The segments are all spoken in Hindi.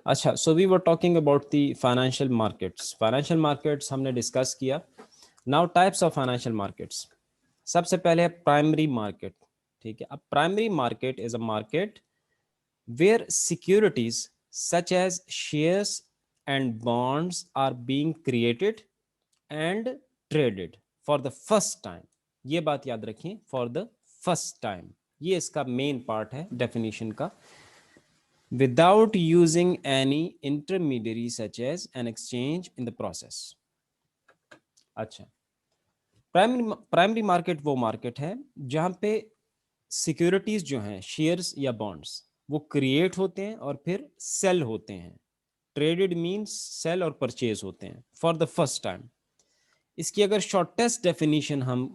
अच्छा, so we were talking about the financial markets. Financial markets हमने डिस्कस किया। Now types of financial markets. सबसे पहले है प्राइमरी मार्केट। ठीक है, अब primary market is a market where securities such as shares and bonds are being created and traded for the first time. ये बात याद रखिए, फॉर द फर्स्ट टाइम। ये इसका मेन पार्ट है डेफिनेशन का। without using any intermediary such as an exchange in the process। अच्छा, प्राइमरी मार्केट वो मार्केट है जहां पे सिक्योरिटीज जो हैं, शेयर्स या बॉन्ड्स, वो क्रिएट होते हैं और फिर सेल होते हैं। ट्रेडेड मींस सेल और परचेज होते हैं फॉर द फर्स्ट टाइम। इसकी अगर शॉर्टेस्ट डेफिनेशन हम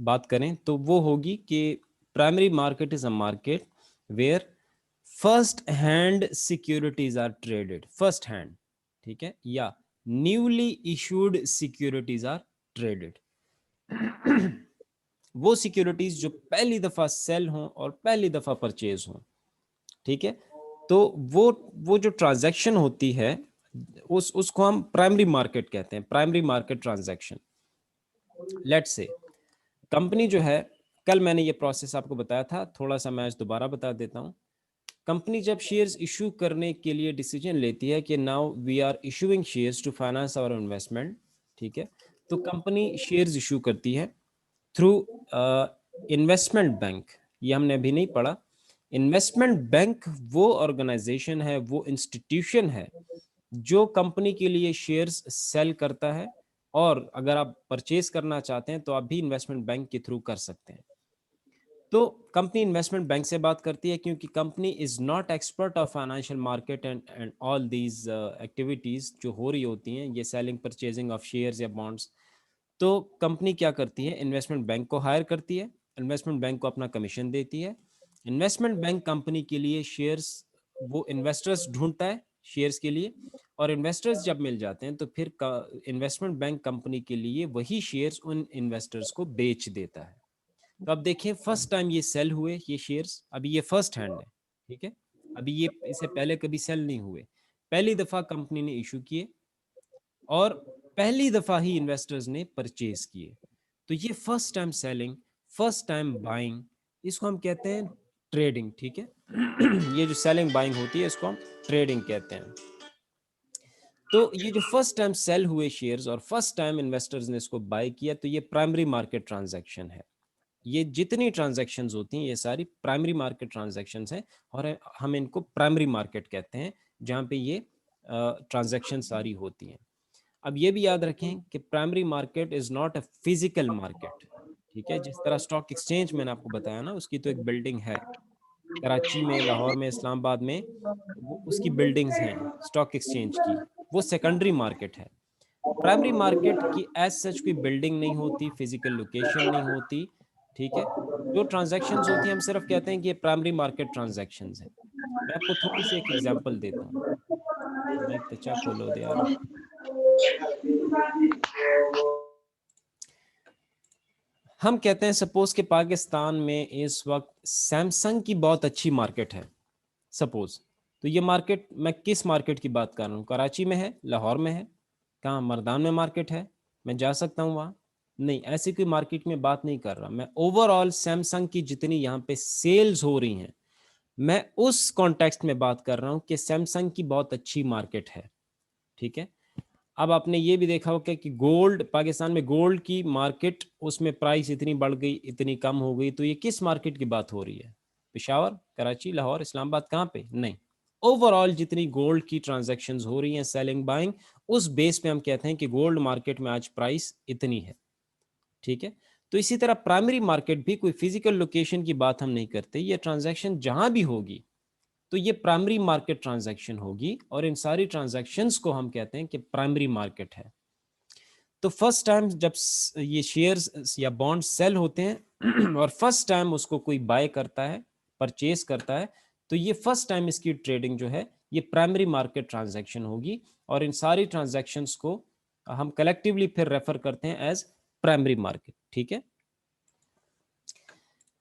बात करें तो वो होगी कि primary market is a market where first hand securities are traded. First hand, ठीक है, या newly issued securities are traded. वो सिक्योरिटीज जो पहली दफा सेल हों और पहली दफा परचेज हों। ठीक है, तो वो जो ट्रांजैक्शन होती है उसको हम प्राइमरी मार्केट कहते हैं। Primary market transaction. Let's say company जो है, कल मैंने ये प्रोसेस आपको बताया था, थोड़ा सा मैं आज दोबारा बता देता हूं। कंपनी जब शेयर्स इशू करने के लिए डिसीजन लेती है कि now we are issuing shares to finance our investment, ठीक है, तो कंपनी शेयर्स इशू करती है थ्रू इन्वेस्टमेंट बैंक। ये हमने अभी नहीं पढ़ा। इन्वेस्टमेंट बैंक वो ऑर्गेनाइजेशन है, वो इंस्टीट्यूशन है जो कंपनी के लिए शेयर्स सेल करता है। और अगर आप परचेज करना चाहते हैं तो आप भी इन्वेस्टमेंट बैंक के थ्रू कर सकते हैं। तो कंपनी इन्वेस्टमेंट बैंक से बात करती है क्योंकि company is not expert of financial market and all these activities जो हो रही होती हैं, ये सेलिंग परचेजिंग ऑफ शेयर्स या बॉन्ड्स। तो कंपनी क्या करती है, इन्वेस्टमेंट बैंक को हायर करती है, इन्वेस्टमेंट बैंक को अपना कमीशन देती है। इन्वेस्टमेंट बैंक कंपनी के लिए शेयर्स, वो इन्वेस्टर्स ढूंढता है शेयर्स के लिए, और इन्वेस्टर्स जब मिल जाते हैं तो फिर इन्वेस्टमेंट बैंक कंपनी के लिए वही शेयर्स उन इन्वेस्टर्स को बेच देता है। तो अब देखिए, फर्स्ट टाइम ये सेल हुए ये शेयर्स, अभी ये फर्स्ट हैंड है, ठीक है, अभी ये इससे पहले कभी सेल नहीं हुए, पहली दफा कंपनी ने इशू किए और पहली दफा ही इन्वेस्टर्स ने परचेज किए। तो ये first time selling, first time buying, इसको हम कहते हैं ट्रेडिंग। ठीक है, ये जो सेलिंग बाइंग होती है इसको हम ट्रेडिंग कहते हैं। तो ये जो फर्स्ट टाइम सेल हुए शेयर्स और फर्स्ट टाइम इन्वेस्टर्स ने इसको बाय किया, तो ये प्राइमरी मार्केट ट्रांजैक्शन है। ये जितनी ट्रांजैक्शंस होती हैं ये सारी प्राइमरी मार्केट ट्रांजैक्शंस हैं और हम इनको प्राइमरी मार्केट कहते हैं जहां पे ये ट्रांजैक्शन सारी होती हैं। अब ये भी याद रखें कि primary market is not a physical market. ठीक है, जिस तरह स्टॉक एक्सचेंज मैंने आपको बताया ना, उसकी तो एक बिल्डिंग है कराची में, लाहौर में, इस्लामाबाद में, वो उसकी बिल्डिंग्स हैं स्टॉक एक्सचेंज की, वो सेकेंडरी मार्केट है। प्राइमरी मार्केट की एज सच कोई बिल्डिंग नहीं होती, फिजिकल लोकेशन नहीं होती। ठीक है, जो ट्रांजैक्शंस होती हैं हम सिर्फ कहते हैं कि ये प्राइमरी मार्केट ट्रांजैक्शंस हैं। मैं आपको थोड़ी सी एक एग्जांपल देता हूँ। मैं तचा खोलो दे यार। हम कहते हैं सपोज कि पाकिस्तान में इस वक्त सैमसंग की बहुत अच्छी मार्केट है सपोज। तो ये मार्केट, मैं किस मार्केट की बात कर रहा हूँ, कराची में है, लाहौर में है, कहाँ मर्दान में मार्केट है, मैं जा सकता हूँ वहाँ? नहीं, ऐसी कोई मार्केट में बात नहीं कर रहा मैं। ओवरऑल सैमसंग की जितनी यहाँ पे सेल्स हो रही हैं, मैं उस कॉन्टेक्स्ट में बात कर रहा हूँ कि सैमसंग की बहुत अच्छी मार्केट है। ठीक है, अब आपने ये भी देखा होगा कि गोल्ड, पाकिस्तान में गोल्ड की मार्केट, उसमें प्राइस इतनी बढ़ गई, इतनी कम हो गई, तो ये किस मार्केट की बात हो रही है? पेशावर, कराची, लाहौर, इस्लामाबाद, कहाँ पे? नहीं, ओवरऑल जितनी गोल्ड की ट्रांजैक्शंस हो रही हैं, सेलिंग बाइंग, उस बेस पे हम कहते हैं कि गोल्ड मार्केट में आज प्राइस इतनी है। ठीक है, तो इसी तरह प्राइमरी मार्केट भी कोई फिजिकल लोकेशन की बात हम नहीं करते, ये ट्रांजैक्शन जहां भी होगी तो ये प्राइमरी मार्केट ट्रांजैक्शन होगी, और इन सारी ट्रांजैक्शंस को हम कहते हैं कि प्राइमरी मार्केट है। तो फर्स्ट टाइम जब ये शेयर्स या बॉन्ड सेल होते हैं और फर्स्ट टाइम उसको कोई बाय करता है, परचेज करता है, तो ये फर्स्ट टाइम इसकी ट्रेडिंग जो है ये प्राइमरी मार्केट ट्रांजैक्शन होगी, और इन सारी ट्रांजैक्शंस को हम कलेक्टिवली फिर रेफर करते हैं एज प्राइमरी मार्केट। ठीक है,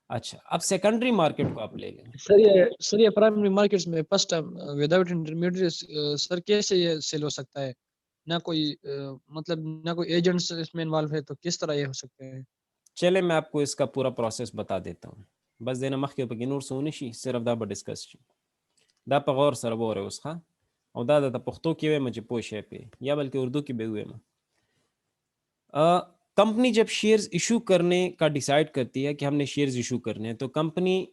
अच्छा, अब सेकेंडरी मार्केट को आप ले लें। सर ये प्राइमरी मार्केट्स में first time without intermediate sir कैसे ये सेल हो सकता है? ना कोई मतलब ना कोई एजेंट्स इसमें इन्वॉल्व है, तो किस तरह ये हो सकते हैं? चले मैं आपको इसका पूरा प्रोसेस बता देता हूँ। बस देना मख पे नूर सोनिशी सिर्फ दा डिस्कस दा पे गौर सर वो उसका और दा पुख्तो की वे मुझे पोशे पे या बल्कि उर्दू की बेहुए में कंपनी जब शेयर्स इशू करने का डिसाइड करती है कि हमने शेयर्स इशू करने हैं, तो कंपनी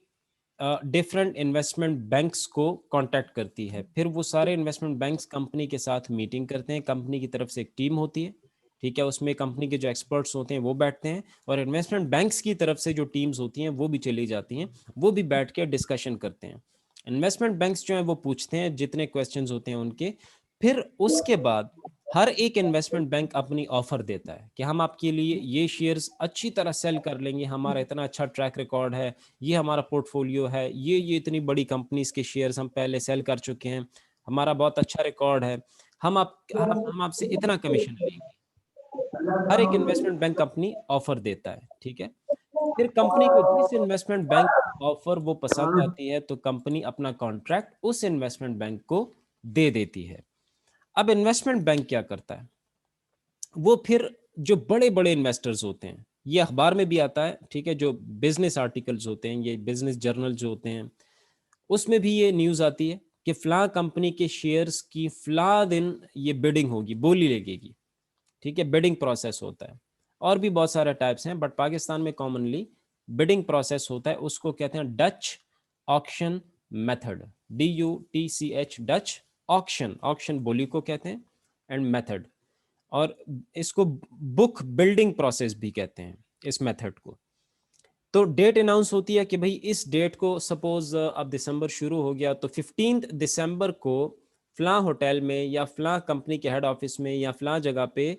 डिफरेंट इन्वेस्टमेंट बैंक्स को कांटेक्ट करती है। फिर वो सारे इन्वेस्टमेंट बैंक्स कंपनी के साथ मीटिंग करते हैं। कंपनी की तरफ से एक टीम होती है, ठीक है, उसमें कंपनी के जो एक्सपर्ट्स होते हैं वो बैठते हैं, और इन्वेस्टमेंट बैंक्स की तरफ से जो टीम्स होती हैं वो भी चली जाती हैं, वो भी बैठ के डिस्कशन करते हैं। इन्वेस्टमेंट बैंक्स जो हैं वो पूछते हैं जितने क्वेश्चंस होते हैं उनके। फिर उसके बाद हर एक इन्वेस्टमेंट बैंक अपनी ऑफर देता है कि हम आपके लिए ये शेयर्स अच्छी तरह सेल कर लेंगे, हमारा इतना अच्छा ट्रैक रिकॉर्ड है, ये हमारा पोर्टफोलियो है, ये इतनी बड़ी कंपनीज के शेयर्स हम पहले सेल कर चुके हैं, हमारा बहुत अच्छा रिकॉर्ड है, हम आपसे इतना कमीशन लेंगे। हर एक इन्वेस्टमेंट बैंक अपनी ऑफर देता है, ठीक है। फिर कंपनी को जिस इन्वेस्टमेंट बैंक ऑफर वो पसंद आती है, तो कंपनी अपना कॉन्ट्रैक्ट उस इन्वेस्टमेंट बैंक को दे देती है। अब इन्वेस्टमेंट बैंक क्या करता है, वो फिर जो बड़े बड़े इन्वेस्टर्स होते हैं, ये अखबार में भी आता है, ठीक है, जो बिजनेस आर्टिकल्स होते हैं, ये बिजनेस जर्नल जो होते हैं, उसमें भी ये न्यूज़ आती है कि फला कंपनी के शेयर्स की फला दिन ये बिडिंग होगी, बोली लगेगी, ठीक है, बिडिंग प्रोसेस होता है। और भी बहुत सारे टाइप्स हैं, बट पाकिस्तान में कॉमनली बिडिंग प्रोसेस होता है, उसको कहते हैं Dutch auction method, DUTCH, Dutch auction, auction बोली को कहते हैं, एंड मेथड, और इसको बुक बिल्डिंग प्रोसेस भी कहते हैं इस मेथड को। तो डेट अनाउंस होती है कि भाई इस डेट को, सपोज अब दिसंबर शुरू हो गया, तो 15 दिसंबर को फलां होटल में या फलां कंपनी के हेड ऑफिस में या फलां जगह पे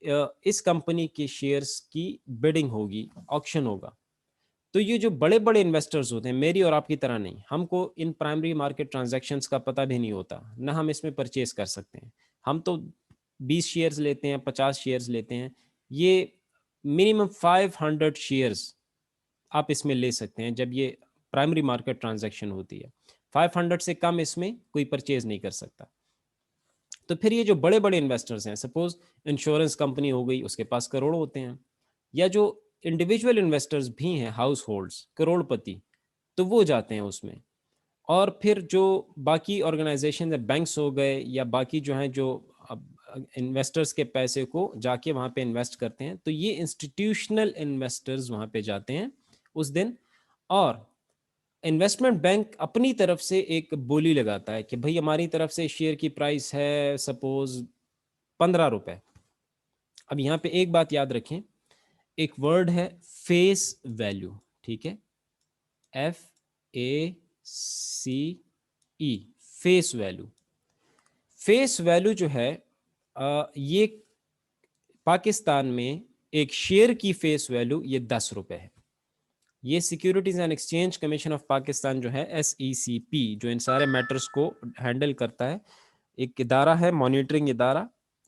इस कंपनी के शेयर्स की बिडिंग होगी, ऑक्शन होगा। तो ये जो बड़े बड़े इन्वेस्टर्स होते हैं, मेरी और आपकी तरह नहीं, हमको इन प्राइमरी मार्केट ट्रांजैक्शंस का पता भी नहीं होता, ना हम इसमें परचेज कर सकते हैं। हम तो 20 शेयर्स लेते हैं, 50 शेयर्स लेते हैं, ये मिनिमम 500 शेयर्स आप इसमें ले सकते हैं जब ये प्राइमरी मार्केट ट्रांजैक्शन होती है। 500 से कम इसमें कोई परचेज नहीं कर सकता। तो फिर ये जो बड़े बड़े इन्वेस्टर्स हैं, सपोज इंश्योरेंस कंपनी हो गई, उसके पास करोड़ होते हैं, या जो इंडिविजुअल इन्वेस्टर्स भी हैं, हाउस होल्ड्स, करोड़पति, तो वो जाते हैं उसमें। और फिर जो बाकी ऑर्गेनाइजेशन है, बैंक्स हो गए या बाकी जो हैं, जो इन्वेस्टर्स के पैसे को जाके वहाँ पे इन्वेस्ट करते हैं, तो ये इंस्टीट्यूशनल इन्वेस्टर्स वहाँ पे जाते हैं उस दिन। और इन्वेस्टमेंट बैंक अपनी तरफ से एक बोली लगाता है कि भाई हमारी तरफ से शेयर की प्राइस है सपोज 15 रुपए। अब यहाँ पे एक बात याद रखें, एक वर्ड है फेस वैल्यू, ठीक है, FACE, face value. Face value जो है ये पाकिस्तान में एक शेयर की फेस वैल्यू ये 10 रुपए है। ये securities and exchange commission of Pakistan जो है, SECP, जो इन सारे मैटर्स को हैंडल करता है, एक इदारा है, मॉनिटरिंग इदारा,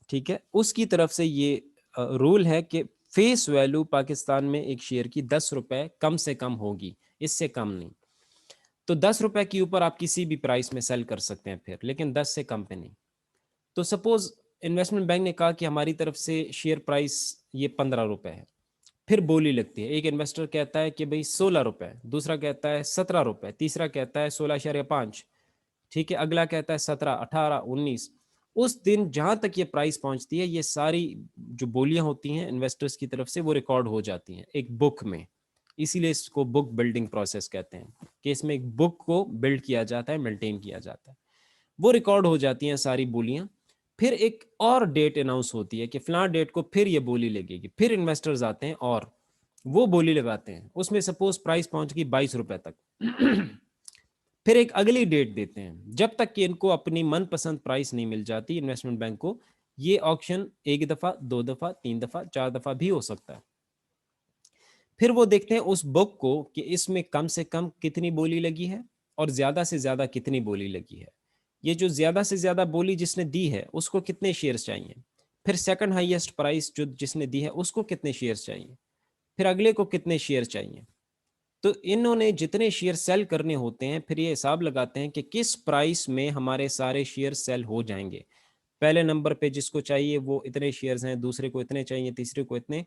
ठीक है, उसकी तरफ से ये रूल है कि फेस वैल्यू पाकिस्तान में एक शेयर की 10 रुपए कम से कम होगी, इससे कम नहीं। तो 10 रुपए के ऊपर आप किसी भी प्राइस में सेल कर सकते हैं फिर, लेकिन 10 से कम पे नहीं। तो सपोज इन्वेस्टमेंट बैंक ने कहा कि हमारी तरफ से शेयर प्राइस ये 15 रुपए है, फिर बोली लगती है, एक इन्वेस्टर कहता है कि भाई 16 रुपए, दूसरा कहता है 17 रुपए, तीसरा कहता है 16.5, ठीक है, अगला कहता है 17, 18, 19। उस दिन जहां तक ये प्राइस पहुंचती है, ये सारी जो बोलियां होती हैं इन्वेस्टर्स की तरफ से, वो रिकॉर्ड हो जाती हैं एक बुक में। इसीलिए इसको बुक बिल्डिंग प्रोसेस कहते हैं, कि इसमें एक बुक को बिल्ड किया जाता है, मेंटेन किया जाता है, वो रिकॉर्ड हो जाती हैं सारी बोलियां। फिर एक और डेट अनाउंस होती है कि फलां डेट को फिर ये बोली लगेगी, फिर इन्वेस्टर्स आते हैं और वो बोली लगाते हैं, उसमें सपोज प्राइस पहुंच गई 22 रुपए तक। फिर एक अगली डेट देते हैं, जब तक कि इनको अपनी मनपसंद प्राइस नहीं मिल जाती इन्वेस्टमेंट बैंक को। ये ऑक्शन एक दफा, 2 दफा, 3 दफा, 4 दफा भी हो सकता है। फिर वो देखते हैं उस बुक को कि इसमें कम से कम कितनी बोली लगी है और ज्यादा से ज्यादा कितनी बोली लगी है। ये जो ज्यादा से ज्यादा बोली जिसने दी है उसको कितने शेयर्स चाहिए, फिर सेकंड हाईएस्ट प्राइस जो जिसने दी है उसको कितने शेयर्स चाहिए, फिर अगले को कितने शेयर चाहिए। तो इन्होंने जितने शेयर सेल करने होते हैं फिर ये हिसाब लगाते हैं कि किस प्राइस में हमारे सारे शेयर सेल हो जाएंगे। पहले नंबर पे जिसको चाहिए वो इतने शेयर्स हैं, दूसरे को इतने चाहिए, तीसरे को इतने।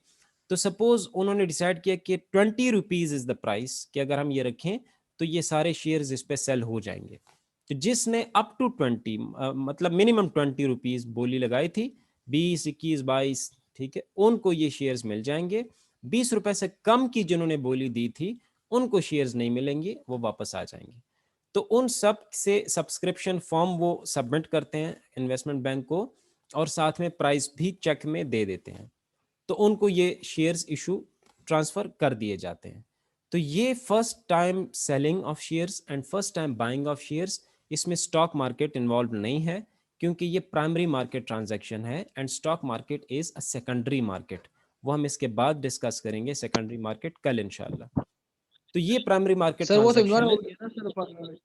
तो सपोज उन्होंने डिसाइड किया कि 20 रुपीज इज द प्राइस, कि अगर हम ये रखें तो ये सारे शेयर्स इस पे सेल हो जाएंगे। तो जिसने अप टू 20 मतलब मिनिमम 20 रुपीज बोली लगाई थी, 20, 21, 22, ठीक है, उनको ये शेयर्स मिल जाएंगे। 20 रुपए से कम की जिन्होंने बोली दी थी उनको शेयर्स नहीं मिलेंगे, वो वापस आ जाएंगे। तो उन सब से सब्सक्रिप्शन फॉर्म वो सबमिट करते हैं इन्वेस्टमेंट बैंक को, और साथ में प्राइस भी चेक में दे देते हैं। तो उनको ये शेयर्स इशू ट्रांसफर कर दिए जाते हैं। तो ये first time selling of shares and first time buying of shares, इसमें स्टॉक मार्केट इन्वॉल्व नहीं है, क्योंकि ये प्राइमरी मार्केट ट्रांजैक्शन है and stock market is a secondary market. वो हम इसके बाद डिस्कस करेंगे सेकेंडरी मार्केट कल इंशाल्लाह। तो ये प्राइमरी मार्केट सर वो तो ट्रांजैक्शन इन्वॉल्व हो है। गया ना सर, पर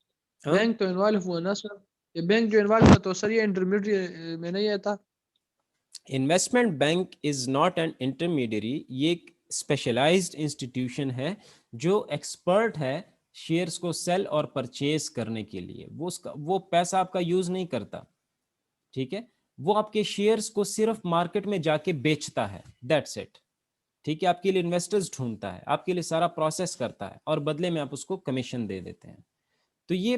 हाँ, बैंक तो इन्वॉल्व हुआ ना सर, ये बैंक जो इन्वॉल्व हुआ तो सर ये इंटरमीडिएट में नहीं आता। Investment bank is not an intermediary, ये एक स्पेशलाइज्ड इंस्टीट्यूशन है जो एक्सपर्ट है शेयर्स को सेल और परचेज करने के लिए। वो पैसा आपका यूज नहीं करता, ठीक है, वो आपके शेयर्स को सिर्फ मार्केट में जाके बेचता है, दैट्स इट। ठीक है, आपके लिए इन्वेस्टर्स ढूंढता है, आपके लिए सारा प्रोसेस करता है और बदले में आप उसको कमीशन दे देते हैं। तो ये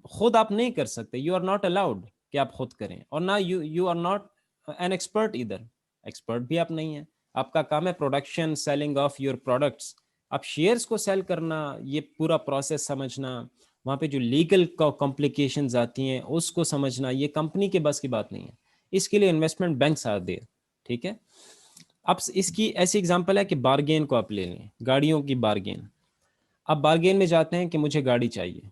खुद आप नहीं कर सकते, यू आर नॉट अलाउड कि आप खुद करें, और ना you are not an expert इधर, एक्सपर्ट भी आप नहीं है। आपका काम है production, selling of your products. आप शेयर्स को सेल करना, ये पूरा प्रोसेस समझना, वहाँ पे जो लीगल कॉम्प्लिकेशंस आती हैं उसको समझना, ये कंपनी के बस की बात नहीं है। इसके लिए इन्वेस्टमेंट बैंक साथ दे, ठीक है। अब इसकी ऐसी एग्जांपल है कि बार्गेन को आप ले लें, गाड़ियों की बार्गेन। आप बार्गेन में जाते हैं कि मुझे गाड़ी चाहिए,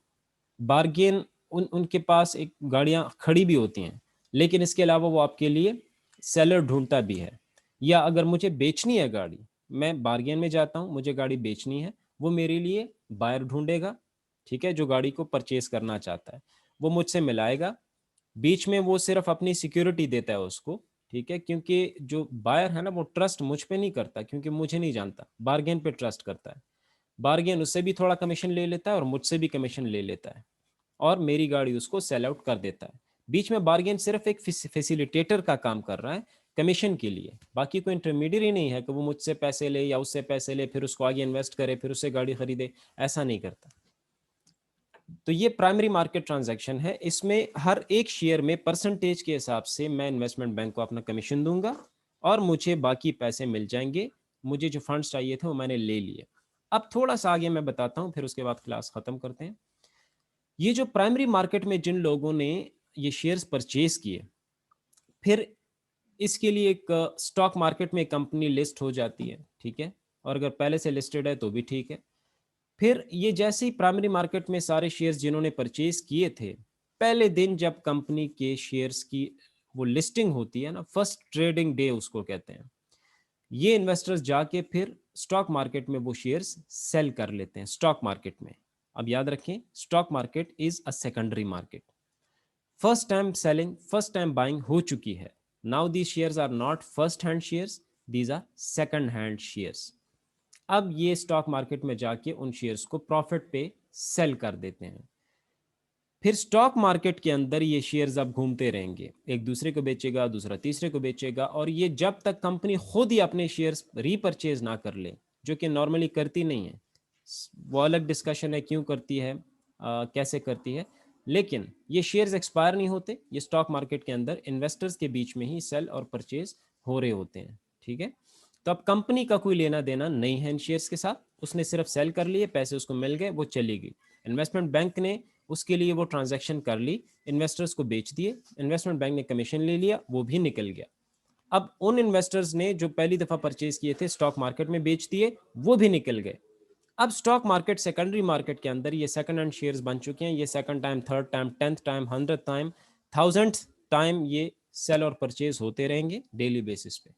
बार्गेन उनके पास एक गाड़ियां खड़ी भी होती हैं, लेकिन इसके अलावा वो आपके लिए सेलर ढूंढता भी है। या अगर मुझे बेचनी है गाड़ी, मैं बार्गेन में जाता हूं, मुझे गाड़ी बेचनी है, वो मेरे लिए बायर ढूंढेगा, ठीक है, जो गाड़ी को परचेज करना चाहता है, वो मुझसे मिलाएगा। बीच में वो सिर्फ अपनी सिक्योरिटी देता है उसको, ठीक है, क्योंकि जो बायर है ना वो ट्रस्ट मुझ पे नहीं करता, क्योंकि मुझे नहीं जानता, बार्गेन पे ट्रस्ट करता है। बार्गेन उससे भी थोड़ा कमीशन ले लेता है और मुझसे भी कमीशन ले लेता है, और मेरी गाड़ी उसको सेल आउट कर देता है। बीच में बार्गेन सिर्फ एक फैसिलिटेटर का काम कर रहा है कमीशन के लिए, बाकी कोई इंटरमीडियरी नहीं है कि वो मुझसे पैसे ले या उससे पैसे ले फिर उसको आगे इन्वेस्ट करे फिर उससे गाड़ी खरीदे, ऐसा नहीं करता। तो ये प्राइमरी मार्केट ट्रांजैक्शन है, इसमें हर एक शेयर में परसेंटेज के हिसाब से मैं इन्वेस्टमेंट बैंक को अपना कमीशन दूंगा और मुझे बाकी पैसे मिल जाएंगे। मुझे जो फंड्स चाहिए थे वो मैंने ले लिए। अब थोड़ा सा आगे मैं बताता हूँ, फिर उसके बाद क्लास खत्म करते हैं। ये जो प्राइमरी मार्केट में जिन लोगों ने ये शेयर्स परचेज किए, फिर इसके लिए एक स्टॉक मार्केट में कंपनी लिस्ट हो जाती है, ठीक है, और अगर पहले से लिस्टेड है तो भी ठीक है। फिर ये जैसे ही प्राइमरी मार्केट में सारे शेयर्स जिन्होंने परचेज किए थे, पहले दिन जब कंपनी के शेयर्स की वो लिस्टिंग होती है ना, फर्स्ट ट्रेडिंग डे उसको कहते हैं, ये इन्वेस्टर्स जाके फिर स्टॉक मार्केट में वो शेयर्स सेल कर लेते हैं स्टॉक मार्केट में। अब याद रखें, stock market is a secondary market. First time selling, first time buying हो चुकी है। Now these shares are not first hand shares, these are second hand shares. अब ये स्टॉक मार्केट में जाके उन शेयर्स को प्रॉफिट पे सेल कर देते हैं। फिर स्टॉक मार्केट के अंदर ये शेयर्स अब घूमते रहेंगे, एक दूसरे को बेचेगा, दूसरा तीसरे को बेचेगा, और ये जब तक कंपनी खुद ही अपने शेयर्स रीपरचेज ना कर ले, जो कि नॉर्मली करती नहीं है, वो अलग डिस्कशन है क्यों करती है, कैसे करती है, लेकिन ये शेयर्स एक्सपायर नहीं होते, ये स्टॉक मार्केट के अंदर इन्वेस्टर्स के बीच में ही सेल और परचेज हो रहे होते हैं, ठीक है। तो अब कंपनी का कोई लेना देना नहीं है इन शेयर्स के साथ, उसने सिर्फ सेल कर लिए, पैसे उसको मिल गए, वो चली गई। इन्वेस्टमेंट बैंक ने उसके लिए वो ट्रांजैक्शन कर ली, इन्वेस्टर्स को बेच दिए, इन्वेस्टमेंट बैंक ने कमीशन ले लिया, वो भी निकल गया। अब उन इन्वेस्टर्स ने जो पहली दफा परचेज किए थे स्टॉक मार्केट में बेच दिए, वो भी निकल गए। अब स्टॉक मार्केट सेकेंडरी मार्केट के अंदर ये सेकंड हैंड शेयर्स बन चुके हैं, ये second time, third time, 10th time, 100th time, 1000th time ये सेल और परचेज होते रहेंगे डेली बेसिस पे।